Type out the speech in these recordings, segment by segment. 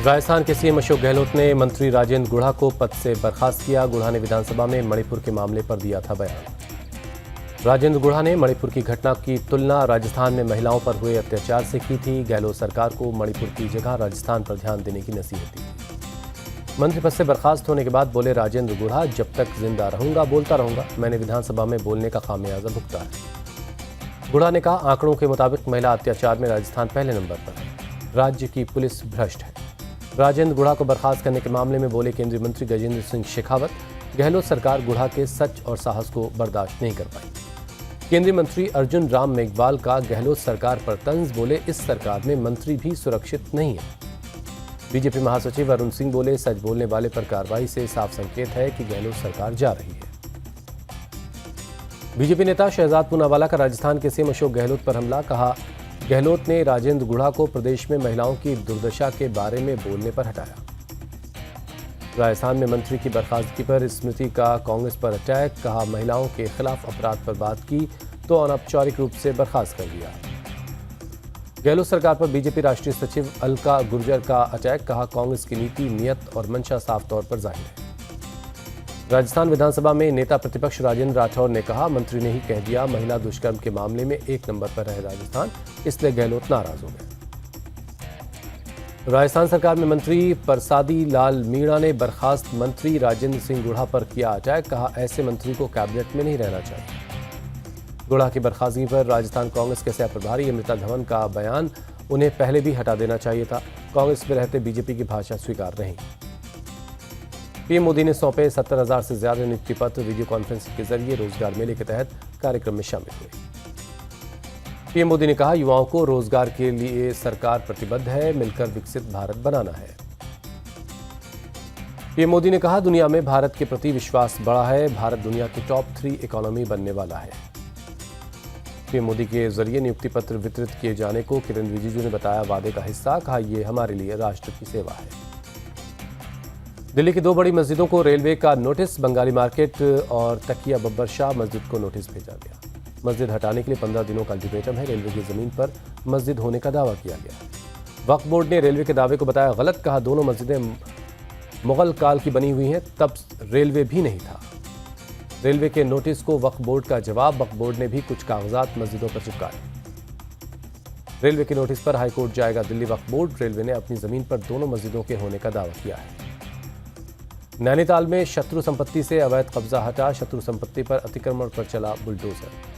राजस्थान के सीएम अशोक गहलोत ने मंत्री राजेंद्र गुढ़ा को पद से बर्खास्त किया। गुढ़ा ने विधानसभा में मणिपुर के मामले पर दिया था बयान। राजेंद्र गुढ़ा ने मणिपुर की घटना की तुलना राजस्थान में महिलाओं पर हुए अत्याचार से की थी। गहलोत सरकार को मणिपुर की जगह राजस्थान पर ध्यान देने की नसीहत दी थी। मंत्री पद से बर्खास्त होने के बाद बोले राजेंद्र गुढ़ा, जब तक जिंदा रहूंगा बोलता रहूंगा। मैंने विधानसभा में बोलने का खामियाजा भुगता है। गुढ़ा ने कहा, आंकड़ों के मुताबिक महिला अत्याचार में राजस्थान पहले नंबर पर है। राज्य की पुलिस भ्रष्ट है। राजेंद्र गुढ़ा को बर्खास्त करने के मामले में बोले केंद्रीय मंत्री गजेंद्र सिंह शेखावत, गहलोत सरकार गुढ़ा के सच और साहस को बर्दाश्त नहीं कर पाई। केंद्रीय मंत्री अर्जुन राम मेघवाल का गहलोत सरकार पर तंज, बोले इस सरकार में मंत्री भी सुरक्षित नहीं है। बीजेपी महासचिव अरुण सिंह बोले, सच बोलने वाले पर कार्रवाई से साफ संकेत है कि गहलोत सरकार जा रही है। बीजेपी नेता शहजाद पूनावाला का राजस्थान के सीएम अशोक गहलोत पर हमला, कहा गहलोत ने राजेंद्र गुढ़ा को प्रदेश में महिलाओं की दुर्दशा के बारे में बोलने पर हटाया। राजस्थान में मंत्री की बर्खास्तगी पर स्मृति का कांग्रेस पर अटैक, कहा महिलाओं के खिलाफ अपराध पर बात की तो अनौपचारिक रूप से बर्खास्त कर दिया। गहलोत सरकार पर बीजेपी राष्ट्रीय सचिव अलका गुर्जर का अटैक, कहा कांग्रेस की नीति, नियत और मंशा साफ तौर पर जाहिर है। राजस्थान विधानसभा में नेता प्रतिपक्ष राजेंद्र राठौर ने कहा, मंत्री ने ही कह दिया महिला दुष्कर्म के मामले में 1 नंबर पर है राजस्थान, इसलिए गहलोत नाराज हो गए। राजस्थान सरकार में मंत्री परसादी लाल मीणा ने बर्खास्त मंत्री राजेंद्र सिंह गुढ़ा पर किया अटैक, कहा ऐसे मंत्री को कैबिनेट में नहीं रहना चाहिए। गुढ़ा की बर्खास्तगी पर राजस्थान कांग्रेस के सह प्रभारी अमृता धवन का बयान, उन्हें पहले भी हटा देना चाहिए था। कांग्रेस में रहते बीजेपी की भाषा स्वीकार नहीं। पीएम मोदी ने सौंपे 70,000 से ज्यादा नियुक्ति पत्र, वीडियो कॉन्फ्रेंसिंग के जरिए रोजगार मेले के तहत कार्यक्रम में शामिल हुए। पीएम मोदी ने कहा, युवाओं को रोजगार के लिए सरकार प्रतिबद्ध है, मिलकर विकसित भारत बनाना है। पीएम मोदी ने कहा, दुनिया में भारत के प्रति विश्वास बढ़ा है, भारत दुनिया की टॉप 3 इकोनॉमी बनने वाला है। पीएम मोदी के जरिए नियुक्ति पत्र वितरित किए जाने को किरेन रिजिजू ने बताया वादे का हिस्सा, कहा यह हमारे लिए राष्ट्र की सेवा है। दिल्ली की 2 बड़ी मस्जिदों को रेलवे का नोटिस, बंगाली मार्केट और तकिया बब्बर शाह मस्जिद को नोटिस भेजा गया। मस्जिद हटाने के लिए 15 दिनों का अल्टीमेटम है। रेलवे की जमीन पर मस्जिद होने का दावा किया गया। वक्फ बोर्ड ने रेलवे के दावे को बताया गलत, कहा दोनों मस्जिदें मुगल काल की बनी हुई हैं, तब रेलवे भी नहीं था। रेलवे के नोटिस को वक्फ बोर्ड का जवाब, वक्फ बोर्ड ने भी कुछ कागजात मस्जिदों पर चिपकाए। रेलवे के नोटिस पर हाईकोर्ट जाएगा दिल्ली वक्फ बोर्ड। रेलवे ने अपनी जमीन पर दोनों मस्जिदों के होने का दावा किया है। नैनीताल में शत्रु संपत्ति से अवैध कब्जा हटा, शत्रु संपत्ति पर अतिक्रमण पर चला बुलडोजर।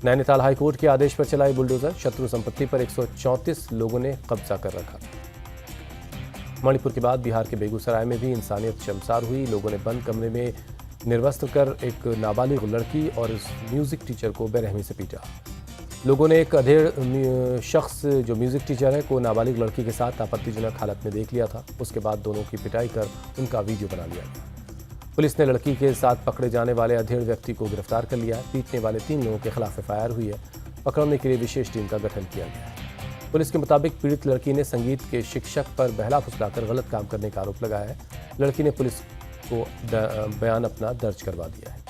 नैनीताल हाईकोर्ट के आदेश पर चला बुलडोजर, शत्रु संपत्ति पर 134 लोगों ने कब्जा कर रखा। मणिपुर के बाद बिहार के बेगूसराय में भी इंसानियत शर्मसार हुई। लोगों ने बंद कमरे में निर्वस्त्र कर एक नाबालिग लड़की और उस म्यूजिक टीचर को बेरहमी से पीटा। लोगों ने एक अधेड़ शख्स जो म्यूजिक टीचर है को नाबालिग लड़की के साथ आपत्तिजनक हालत में देख लिया था। उसके बाद दोनों की पिटाई कर उनका वीडियो बना लिया गया। पुलिस ने लड़की के साथ पकड़े जाने वाले अधेड़ व्यक्ति को गिरफ्तार कर लिया है। पीटने वाले 3 लोगों के खिलाफ एफआईआर हुई है। पकड़ने के लिए विशेष टीम का गठन किया गया है। पुलिस के मुताबिक पीड़ित लड़की ने संगीत के शिक्षक पर बहला फुसलाकर गलत काम करने का आरोप लगाया है। लड़की ने पुलिस को बयान अपना दर्ज करवा दिया है।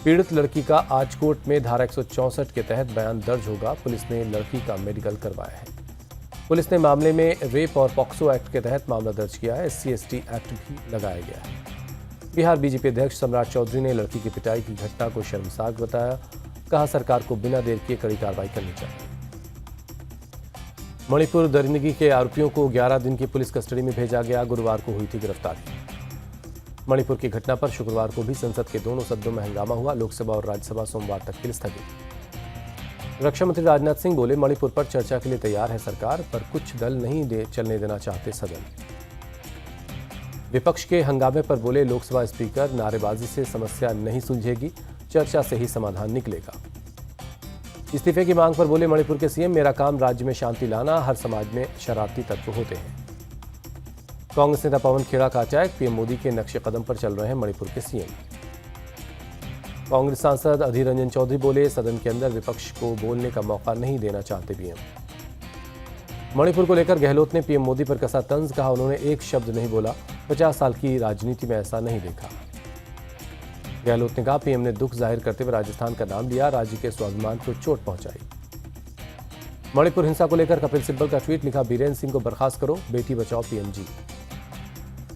पीड़ित लड़की का आज कोर्ट में धारा 164 के तहत बयान दर्ज होगा। पुलिस ने लड़की का मेडिकल करवाया है। पुलिस ने मामले में रेप और पॉक्सो एक्ट के तहत मामला दर्ज किया है। SC/ST एक्ट भी लगाया गया है। बिहार बीजेपी अध्यक्ष सम्राट चौधरी ने लड़की की पिटाई की घटना को शर्मसार बताया, कहा सरकार को बिना देर किए कड़ी कार्रवाई करनी चाहिए। मणिपुर दरिंदगी के आरोपियों को 11 दिन की पुलिस कस्टडी में भेजा गया। गुरुवार को हुई थी गिरफ्तारी। मणिपुर की घटना पर शुक्रवार को भी संसद के दोनों सदनों में हंगामा हुआ। लोकसभा और राज्यसभा सोमवार तक के लिए स्थगित। रक्षा मंत्री राजनाथ सिंह बोले, मणिपुर पर चर्चा के लिए तैयार है सरकार, पर कुछ दल नहीं चलने देना चाहते सदन। विपक्ष के हंगामे पर बोले लोकसभा स्पीकर, नारेबाजी से समस्या नहीं सुलझेगी, चर्चा से ही समाधान निकलेगा। इस्तीफे की मांग पर बोले मणिपुर के सीएम, मेरा काम राज्य में शांति लाना, हर समाज में शरारती तत्व होते हैं। कांग्रेस नेता पवन खेड़ा का अटैक, पीएम मोदी के नक्शे कदम पर चल रहे हैं मणिपुर के सीएम। कांग्रेस सांसद अधीर रंजन चौधरी बोले, सदन के अंदर विपक्ष को बोलने का मौका नहीं देना चाहते पीएम। मणिपुर को लेकर गहलोत ने पीएम मोदी पर कसा तंज, कहा उन्होंने एक शब्द नहीं बोला, 50 साल की राजनीति में ऐसा नहीं देखा। गहलोत ने कहा, पीएम ने दुख जाहिर करते हुए राजस्थान का नाम लिया, राज्य के स्वाभिमान को चोट पहुंचाई। मणिपुर हिंसा को लेकर कपिल सिब्बल का ट्वीट, लिखा बीरेन सिंह को बर्खास्त करो, बेटी बचाओ पीएमजी।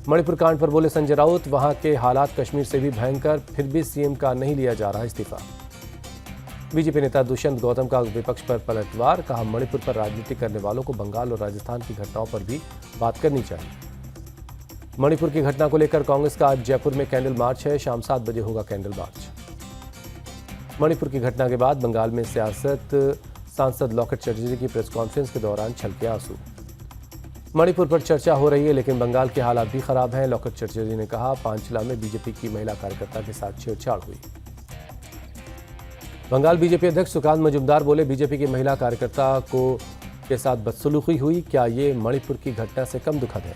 मणिपुर कांड पर बोले संजय राउत, वहां के हालात कश्मीर से भी भयंकर, फिर भी सीएम का नहीं लिया जा रहा इस्तीफा। बीजेपी नेता दुष्यंत गौतम का विपक्ष पर पलटवार, कहा मणिपुर पर राजनीति करने वालों को बंगाल और राजस्थान की घटनाओं पर भी बात करनी चाहिए। मणिपुर की घटना को लेकर कांग्रेस का आज जयपुर में कैंडल मार्च है, शाम 7 बजे होगा कैंडल मार्च। मणिपुर की घटना के बाद बंगाल में सियासत, सांसद लॉकेट चटर्जी की प्रेस कॉन्फ्रेंस के दौरान छलके आंसू। मणिपुर पर चर्चा हो रही है लेकिन बंगाल के हालात भी खराब हैं, लॉकेट चटर्जी ने कहा। पांचला में बीजेपी की महिला कार्यकर्ता के साथ छेड़छाड़ हुई। बंगाल बीजेपी अध्यक्ष सुकांत मजूमदार बोले, बीजेपी की महिला कार्यकर्ता के साथ बदसलूकी हुई, क्या ये मणिपुर की घटना से कम दुखद है?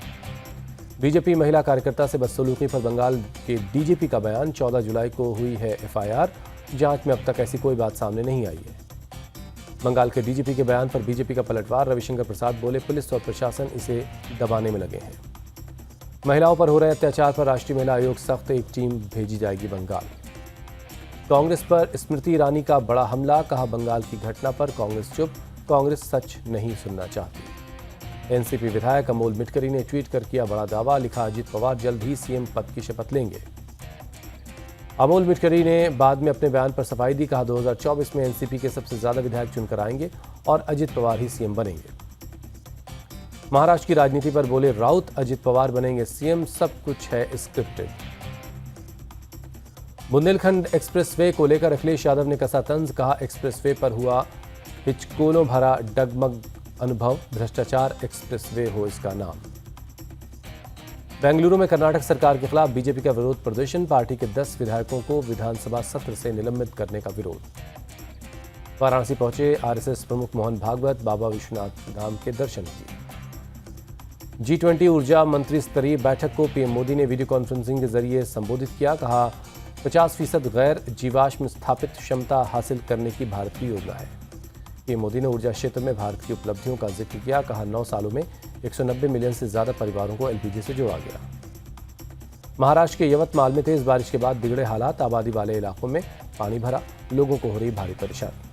बीजेपी महिला कार्यकर्ता से बदसलूकी पर बंगाल के डीजीपी का बयान, 14 जुलाई को हुई है एफआईआर, जांच में अब तक ऐसी कोई बात सामने नहीं आई है। बंगाल के डीजीपी के बयान पर बीजेपी का पलटवार, रविशंकर प्रसाद बोले, पुलिस और प्रशासन इसे दबाने में लगे हैं। महिलाओं पर हो रहे अत्याचार पर राष्ट्रीय महिला आयोग सख्त, एक टीम भेजी जाएगी बंगाल। कांग्रेस पर स्मृति ईरानी का बड़ा हमला, कहा बंगाल की घटना पर कांग्रेस चुप, कांग्रेस सच नहीं सुनना चाहती। एनसीपी विधायक अमोल मिटकरी ने ट्वीट कर किया बड़ा दावा, लिखा अजित पवार जल्द ही सीएम पद की शपथ लेंगे। अमोल मिटकरी ने बाद में अपने बयान पर सफाई दी, कहा 2024 में एनसीपी के सबसे ज्यादा विधायक चुनकर आएंगे और अजित पवार ही सीएम बनेंगे। महाराष्ट्र की राजनीति पर बोले राउत, अजित पवार बनेंगे सीएम, सब कुछ है स्क्रिप्टेड। बुंदेलखंड एक्सप्रेसवे को लेकर अखिलेश यादव ने कसा तंज, कहा एक्सप्रेसवे पर हुआ हिचकोलों भरा डगमग अनुभव, भ्रष्टाचार एक्सप्रेसवे हो इसका नाम। बेंगलुरु में कर्नाटक सरकार के खिलाफ बीजेपी का विरोध प्रदर्शन, पार्टी के 10 विधायकों को विधानसभा सत्र से निलंबित करने का विरोध। वाराणसी पहुंचे आरएसएस प्रमुख मोहन भागवत, बाबा विश्वनाथ धाम के दर्शन किए। G20 ऊर्जा मंत्री स्तरीय बैठक को पीएम मोदी ने वीडियो कॉन्फ्रेंसिंग के जरिए संबोधित किया, कहा 50% गैर जीवाश्म स्थापित क्षमता हासिल करने की भारत की योजना है। पीएम मोदी ने ऊर्जा क्षेत्र में भारत की उपलब्धियों का जिक्र किया, कहा 9 सालों में 190 मिलियन से ज्यादा परिवारों को एलपीजी से जोड़ा गया। महाराष्ट्र के यवतमाल में तेज बारिश के बाद बिगड़े हालात, आबादी वाले इलाकों में पानी भरा, लोगों को हो रही भारी परेशानी।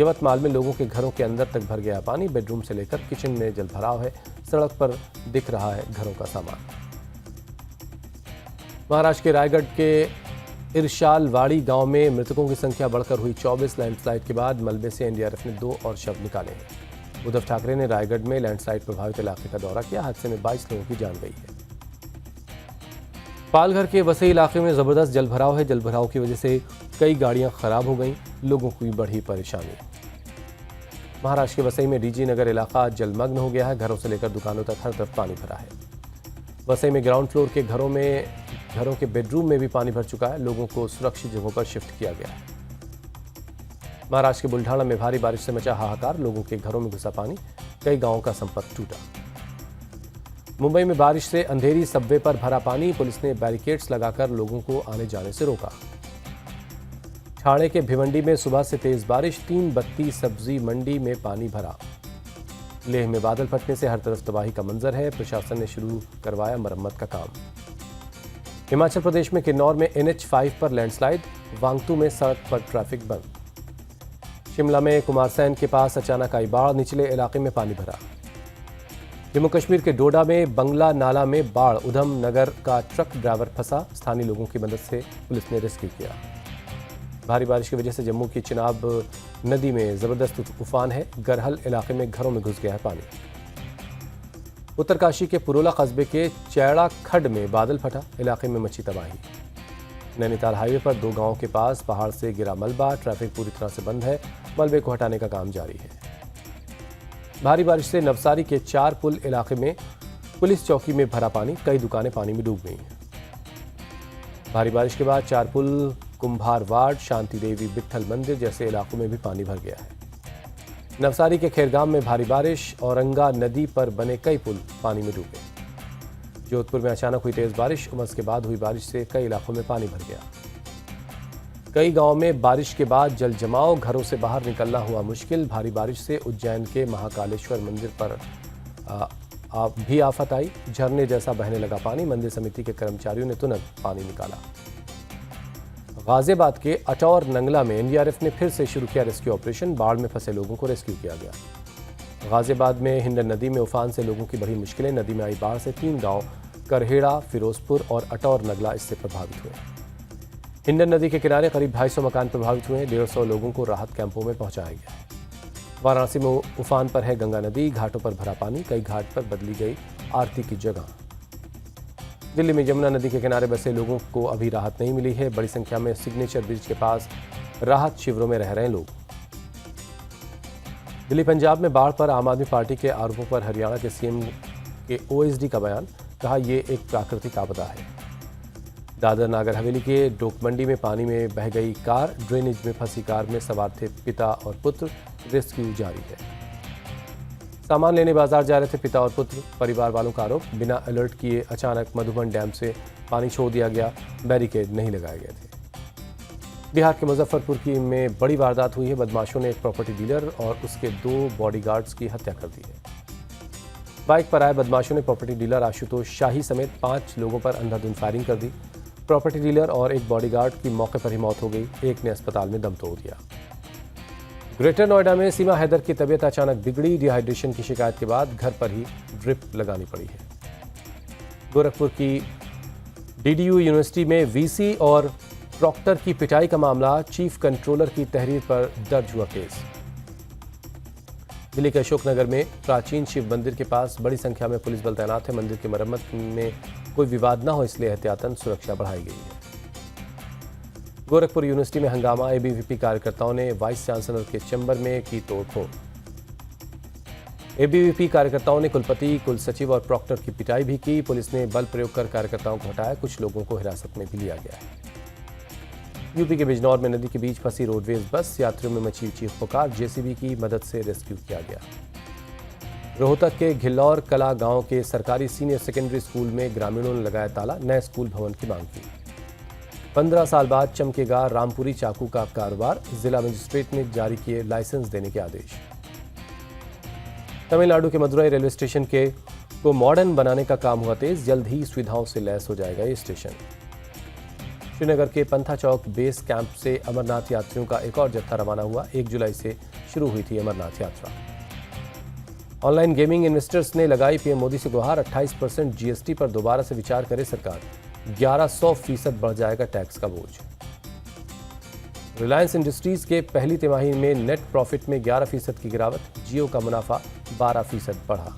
यवतमाल में लोगों के घरों के अंदर तक भर गया पानी, बेडरूम से लेकर किचन में जल भराव है, सड़क पर दिख रहा है घरों का सामान। महाराष्ट्र के रायगढ़ के इरशालवाड़ी गांव में मृतकों की संख्या बढ़कर हुई 24। लैंडस्लाइड के बाद मलबे से एनडीआरएफ ने 2 और शव निकाले हैं। उद्धव ठाकरे ने रायगढ़ में लैंडस्लाइड प्रभावित इलाके का दौरा किया, हादसे में 22 लोगों की जान गई है। पालघर के वसई इलाके में जबरदस्त जलभराव है, जलभराव की वजह से कई गाड़ियां खराब हो गईं, लोगों को बढ़ी परेशानी। महाराष्ट्र के वसई में डीजी नगर इलाका जलमग्न हो गया है, घरों से लेकर दुकानों तक हर तरफ पानी भरा है। वसई में ग्राउंड फ्लोर के घरों के बेडरूम में भी पानी भर चुका है, लोगों को सुरक्षित जगहों पर शिफ्ट किया गया है। महाराष्ट्र के बुल्ढाना में भारी बारिश से मचा हाहाकार, लोगों के घरों में घुसा पानी, कई गांवों का संपर्क टूटा। मुंबई में बारिश से अंधेरी सबवे पर भरा पानी, पुलिस ने बैरिकेड्स लगाकर लोगों को आने जाने से रोका। ठाणे के भिवंडी में सुबह से तेज बारिश, 3 बत्ती सब्जी मंडी में पानी भरा। लेह में बादल फटने से हर तरफ तबाही का मंजर है, प्रशासन ने शुरू करवाया मरम्मत का काम। हिमाचल प्रदेश में किन्नौर में NH5 पर लैंडस्लाइड, वांगतू में सड़क पर ट्रैफिक बंद। शिमला में कुमारसैन के पास अचानक आई बाढ़, निचले इलाके में पानी भरा। जम्मू कश्मीर के डोडा में बंगला नाला में बाढ़, उधम नगर का ट्रक ड्राइवर फंसा, स्थानीय लोगों की मदद से पुलिस ने रेस्क्यू किया। भारी बारिश की वजह से जम्मू की चिनाब नदी में जबरदस्त उफान है, गरहल इलाके में घरों में घुस गया है पानी। उत्तरकाशी के पुरोला कस्बे के चैड़ा खड्ड में बादल फटा, इलाके में मची तबाही। नैनीताल हाईवे पर 2 गांवों के पास पहाड़ से गिरा मलबा, ट्रैफिक पूरी तरह से बंद है, मलबे को हटाने का काम जारी है। भारी बारिश से नवसारी के 4 पुल इलाके में पुलिस चौकी में भरा पानी, कई दुकानें पानी में डूब गई हैं। भारी बारिश के बाद 4 पुल, कुंभार वार्ड, शांति देवी विट्ठल मंदिर जैसे इलाकों में भी पानी भर गया है। नवसारी के खेरगांव में भारी बारिश, औरंगा नदी पर बने कई पुल पानी में डूबे। जोधपुर में अचानक हुई तेज बारिश, उमस के बाद हुई बारिश से कई इलाकों में पानी भर गया। कई गांवों में बारिश के बाद जल जमाव, घरों से बाहर निकलना हुआ मुश्किल। भारी बारिश से उज्जैन के महाकालेश्वर मंदिर पर भी आफत आई, झरने जैसा बहने लगा पानी, मंदिर समिति के कर्मचारियों ने तुरंत पानी निकाला। गाजियाबाद के अटौर नंगला में एनडीआरएफ ने फिर से शुरू किया रेस्क्यू ऑपरेशन। बाढ़ में फंसे लोगों को रेस्क्यू किया गया। गाजियाबाद में हिंडन नदी में उफान से लोगों की बढ़ी मुश्किलें। नदी में आई बाढ़ से 3 गांव करहेड़ा, फिरोजपुर और अटौर नगला इससे प्रभावित हुए। हिंडन नदी के किनारे करीब 250 मकान प्रभावित हुए। 150 लोगों को राहत कैंपों में पहुंचाया गया है। वाराणसी में उफान पर है गंगा नदी। घाटों पर भरा पानी। कई घाट पर बदली गई आरती की जगह। दिल्ली में यमुना नदी के किनारे बसे लोगों को अभी राहत नहीं मिली है। बड़ी संख्या में सिग्नेचर ब्रिज के पास राहत शिविरों में रह रहे हैं लोग। दिल्ली पंजाब में बाढ़ पर आम आदमी पार्टी के आरोपों पर हरियाणा के सीएम के ओएसडी का बयान। कहा यह एक प्राकृतिक आपदा है। दादर नागर हवेली के डोकमंडी में पानी में बह गई कार। ड्रेनेज में फंसी कार में सवार थे पिता और पुत्र। रेस्क्यू जारी है। सामान लेने बाजार जा रहे थे पिता और पुत्र। परिवार वालों का आरोप, बिना अलर्ट किए अचानक मधुबन डैम से पानी छोड़ दिया गया। बैरिकेड नहीं लगाए गए थे। बिहार के मुजफ्फरपुर में बड़ी वारदात हुई है। बदमाशों ने एक प्रॉपर्टी डीलर और उसके 2 बॉडीगार्ड्स की हत्या कर दी है। बाइक पर आए बदमाशों ने प्रॉपर्टी डीलर आशुतोष शाही समेत 5 लोगों पर अंधाधुंध फायरिंग कर दी। प्रॉपर्टी डीलर और एक बॉडीगार्ड की मौके पर ही मौत हो गई। एक ने अस्पताल में दम तोड़ दिया। ग्रेटर नोएडा में सीमा हैदर की तबीयत अचानक बिगड़ी। डिहाइड्रेशन की शिकायत के बाद घर पर ही ड्रिप लगानी पड़ी है। गोरखपुर की डीडीयू यूनिवर्सिटी में वीसी और प्रॉक्टर की पिटाई का मामला। चीफ कंट्रोलर की तहरीर पर दर्ज हुआ केस। दिल्ली के अशोकनगर में प्राचीन शिव मंदिर के पास बड़ी संख्या में पुलिस बल तैनात है। मंदिर की मरम्मत में कोई विवाद न हो इसलिए एहतियातन सुरक्षा बढ़ाई गई है। गोरखपुर यूनिवर्सिटी में हंगामा। एबीवीपी कार्यकर्ताओं ने वाइस चांसलर के चैम्बर में की तोड़फोड़। एबीवीपी कार्यकर्ताओं ने कुलपति, कुलसचिव और प्रॉक्टर की पिटाई भी की। पुलिस ने बल प्रयोग कर कार्यकर्ताओं को हटाया। कुछ लोगों को हिरासत में भी लिया गया है। यूपी के बिजनौर में नदी के बीच फंसी रोडवेज बस। यात्रियों में मची चीख पुकार। जेसीबी की मदद से रेस्क्यू किया गया। रोहतक के घिल्लौर कला गांव के सरकारी सीनियर सेकेंडरी स्कूल में ग्रामीणों ने लगाया ताला। नए स्कूल भवन की मांग की। 15 साल बाद चमकेगा रामपुरी चाकू का कारोबार। जिला मजिस्ट्रेट ने जारी किए लाइसेंस देने के आदेश। तमिलनाडु के मदुरई रेलवे स्टेशन को मॉडर्न बनाने का काम हुआ तेज। जल्द ही सुविधाओं से लैस हो जाएगा ये स्टेशन। श्रीनगर के पंथा चौक बेस कैंप से अमरनाथ यात्रियों का एक और जत्था रवाना हुआ। 1 जुलाई से शुरू हुई थी अमरनाथ यात्रा। ऑनलाइन गेमिंग इन्वेस्टर्स ने लगाई पीएम मोदी से गुहार। 28% जीएसटी पर दोबारा से विचार करे सरकार। 1100% बढ़ जाएगा टैक्स का बोझ। रिलायंस इंडस्ट्रीज के पहली तिमाही में नेट प्रॉफिट में 11% की गिरावट। जियो का मुनाफा 12% बढ़ा।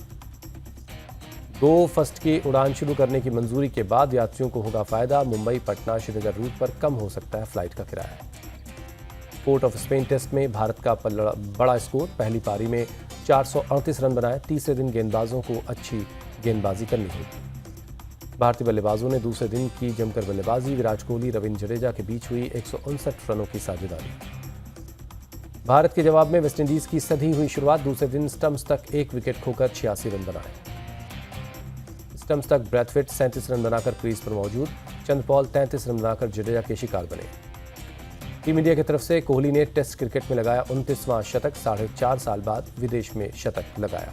गो फर्स्ट की उड़ान शुरू करने की मंजूरी के बाद यात्रियों को होगा फायदा। मुंबई, पटना, श्रीनगर रूट पर कम हो सकता है फ्लाइट का किराया। पोर्ट ऑफ स्पेन टेस्ट में भारत का बड़ा स्कोर। पहली पारी में 438 रन बनाए। तीसरे दिन गेंदबाजों को अच्छी गेंदबाजी करनी होगी। भारतीय बल्लेबाजों ने दूसरे दिन की जमकर बल्लेबाजी। विराट कोहली, रविंद्र जडेजा के बीच हुई 159 रनों की साझेदारी। भारत के जवाब में वेस्टइंडीज की सधी हुई शुरुआत। दूसरे दिन स्टंप्स तक 1 विकेट खोकर 86 रन बनाए। स्टंप्स तक ब्रैथवेट 37 रन बनाकर क्रीज पर मौजूद। चंद्रपॉल 33 रन बनाकर जडेजा के शिकार बने। टीम इंडिया की तरफ से कोहली ने टेस्ट क्रिकेट में लगाया 29वां शतक। 4.5 साल बाद विदेश में शतक लगाया।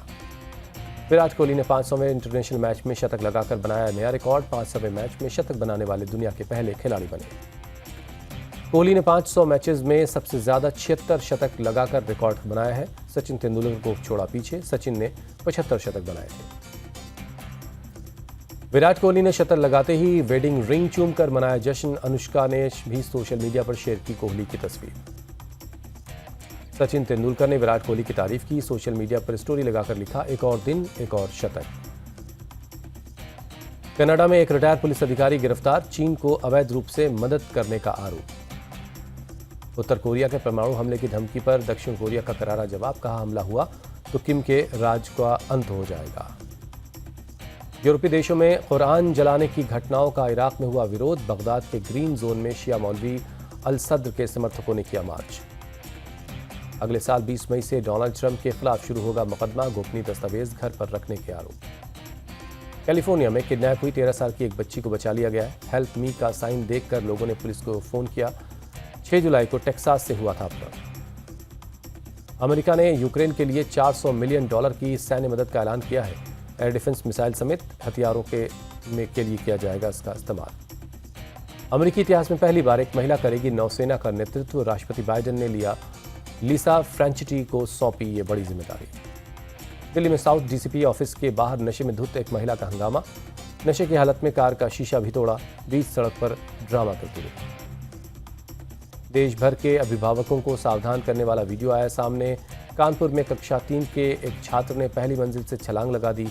विराट कोहली ने 500वें इंटरनेशनल मैच में शतक लगाकर बनाया नया रिकॉर्ड। 500वें मैच में शतक बनाने वाले दुनिया के पहले खिलाड़ी बने। कोहली ने 500 मैचेस में सबसे ज्यादा 76 शतक लगाकर रिकॉर्ड बनाया है। सचिन तेंदुलकर को छोड़ा पीछे। सचिन ने 75 शतक बनाए थे। विराट कोहली ने शतक लगाते ही वेडिंग रिंग चूमकर मनाया जश्न। अनुष्का ने भी सोशल मीडिया पर शेयर की कोहली की तस्वीर। सचिन तेंदुलकर ने विराट कोहली की तारीफ की। सोशल मीडिया पर स्टोरी लगाकर लिखा, एक और दिन, एक और शतक। कनाडा में एक रिटायर्ड पुलिस अधिकारी गिरफ्तार। चीन को अवैध रूप से मदद करने का आरोप। उत्तर कोरिया के परमाणु हमले की धमकी पर दक्षिण कोरिया का करारा जवाब। कहा, हमला हुआ तो किम के राज का अंत हो जाएगा। यूरोपीय देशों में कुरान जलाने की घटनाओं का इराक में हुआ विरोध। बगदाद के ग्रीन जोन में शिया मौलवी अल सद्र के समर्थकों ने किया मार्च। अगले साल 20 मई से डोनाल्ड ट्रंप के खिलाफ शुरू होगा मुकदमा। गोपनीय दस्तावेज घर पर रखने के आरोप। कैलिफोर्निया में किडनैप हुई 13 साल की एक बच्ची को बचा लिया गया है। हेल्प मी का साइन देखकर लोगों ने पुलिस को फोन किया। 6 जुलाई को टेक्सास से हुआ था अपहरण। अमेरिका ने यूक्रेन के लिए $400 मिलियन की सैन्य मदद का ऐलान किया है। एयर डिफेंस मिसाइल समेत हथियारों के लिए किया जाएगा इसका इस्तेमाल। अमेरिकी इतिहास में पहली बार एक महिला करेगी नौसेना का नेतृत्व। राष्ट्रपति बाइडेन ने लिया लिसा फ्रेंचिटी को सौंपी ये बड़ी जिम्मेदारी। दिल्ली में साउथ डीसीपी ऑफिस के बाहर नशे में धुत एक महिला का हंगामा। नशे की हालत में कार का शीशा भी तोड़ा, बीच सड़क पर ड्रामा करती रही। देश भर के अभिभावकों को सावधान करने वाला वीडियो आया सामने। कानपुर में कक्षा 3 के एक छात्र ने पहली मंजिल से छलांग लगा दी।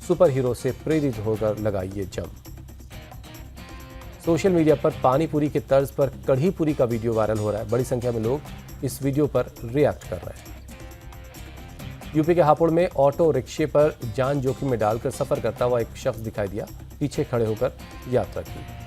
सुपर हीरो से प्रेरित होकर लगाई ये जंप। सोशल मीडिया पर पानी पूरी के तर्ज पर कढ़ी पूरी का वीडियो वायरल हो रहा है। बड़ी संख्या में लोग इस वीडियो पर रिएक्ट कर रहे हैं। यूपी के हापुड़ में ऑटो रिक्शे पर जान जोखिम में डालकर सफर करता हुआ एक शख्स दिखाई दिया। पीछे खड़े होकर यात्रा की।